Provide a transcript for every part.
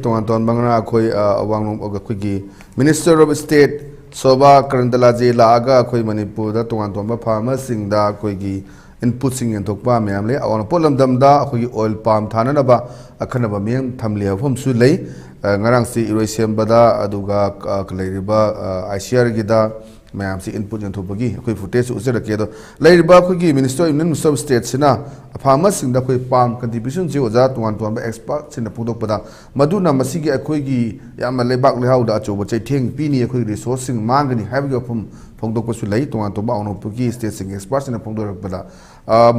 Tuan bangna khoi awang khoi Minister of State Soba Karandalaji laaga khoi Manipur da tuan ba farmer sing da khoi gi input sing en thokpa myam le awan polam dam da khoi oil palm thana na ba akhana ba mem thamle phom su lei ngarang si irosiam bada aduga kleriba ICR gi da ma'am से input यंथोपगी कोई footage उसे रखे तो लाइबा कोई minister union सब state सिना farmers Singh कोई palm contribution से ओजा तुआन एक्सपर्ट सिना पुदोपदा मधुना मसीगी अखोईगी याम लेबाक लेहाउदा अचोब चैथेंग पीनी अखोई रिसोर्स सिंह मांगनी हाइबगे फम फोंदोपसु लई तुआन बाउनोपगी स्टेट सिंह एक्सपर्ट सिना फोंदोरपदा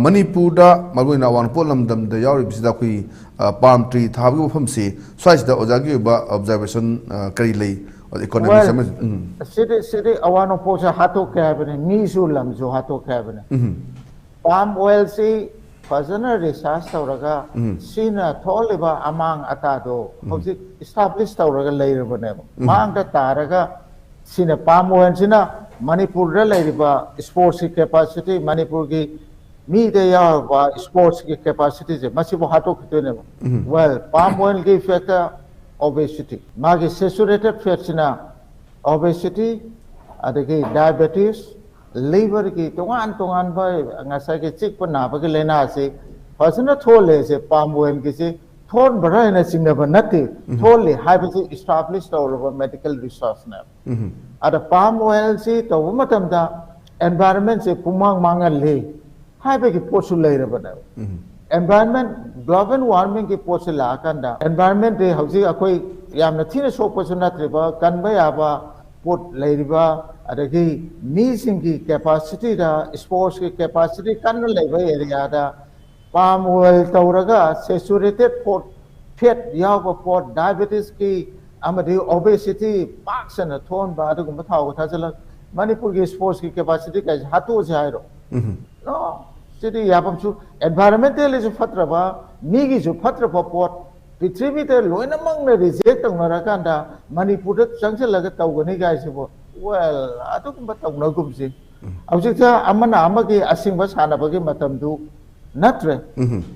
मणिपुरदा मरुइना वानपोल लमदम द यावरिबिसिदा कोई पाम ट्री थाबगी मफम से स्वाइसदा ओजागी बा ऑब्जर्वेशन करी लई City awano posa hato cabin, Misu Lamzo hato cabin. Palm oil see, Fazana research Tauraga, Sina Toliba among Atado, established Tauraga later whenever. Mang the Taraga, Sina palm oil Sina, Manipur related sports capacity, Manipurgi, media sports capacities, massive hato. Well, palm oil give factor. Obesity. Magi saturated fats na obesity, adagi diabetes, liver ki tungan ba ngasa ki chik pa na ba ki lena se pasna thole se palm oil ki se thon bara na singna ba nati thole have established over medical research na ada palm oil se to matam da environment se pumang mangal le have ki posul lai ra ba na environment global warming की पोषण लाकंडा environment रे हौसी अकोई याम नथीने सोपसु नत्रिबा कनबा याबा pot लेरिबा अदगी मीसिंग की capacity दा sports की capacity कन लेबा area दा palm oil तौरगा सैचुरेटेड पोट फैट याबा पोट डायबिटीज की अमदि obesity पाक्सन थोन बा अदगुम थाव थाजल मणिपुर की स्पोर्ट्स की कैपेसिटी का हातो जायरो no City Yapamsu, environmental is a fatraba, Nigi to fatrapa port, Pitribita, Luenamang reject on Marakanda, Manipur, Junction Lagata, Waniga. Well, I took Matam Nogumsi. Objecta Amana Amagi, Asing was Hanabagi Matamdu, Natre.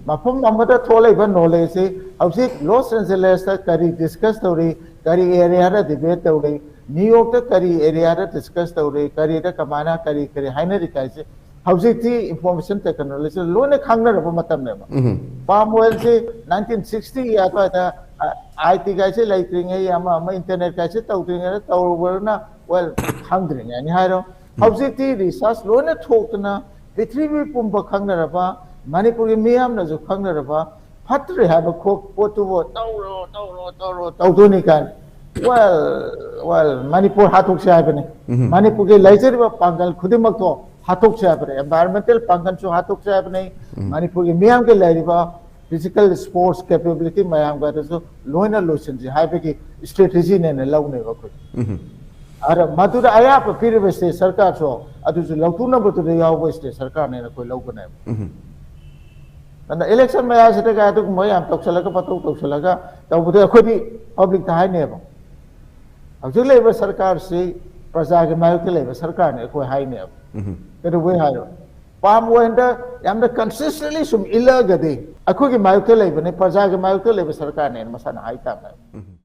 Mapum Amata Tole Van Nole say, Object Los Angeles, Kari discussed the Kari area debate the New York Kari area discussed the Kari Kamana Kari Heinrich. Housing information technology, Lone Kangler of Matam. Palm oil say 1960, I think I say like Yama internet cassette out in it over well hungry and hiro. Housing research, Lone Tokana, Pitrivi Pumba Kangaraba, Manipuri Miam as a Kangaraba, Patri have a cook, Potu, Tautunikan. Well, Manipur Hatuk happening. Manipur laser Pangal Kudimato. हाथोक से आपने environmental पंगन चो हाथोक से आपने मणिपुर के मियाम के लाइरिबा physical sports capability मियाम का तो लोइना lotion जी high पे की strategy ने लाउने वक्त अरे मधुर आया पर फिर वैसे सरकार चो अदु जो लौटूना बतुरे याव वैसे सरकार ने कोई लौट नहीं ना election में आया सेटे का तो मियाम तोक्सला का पतो तोक्सला का तो बुधे कोई भी public था नहीं है अब जो लेबर सरकार से प्रजा के मायके के लेबर सरकार ने कोई हाई नहीं That way higher. Palm wender, I'm the consistently some illa gadi. Aku ki mayuke lebe, ne parja ke mayuke lebe sarkar ne masana high time.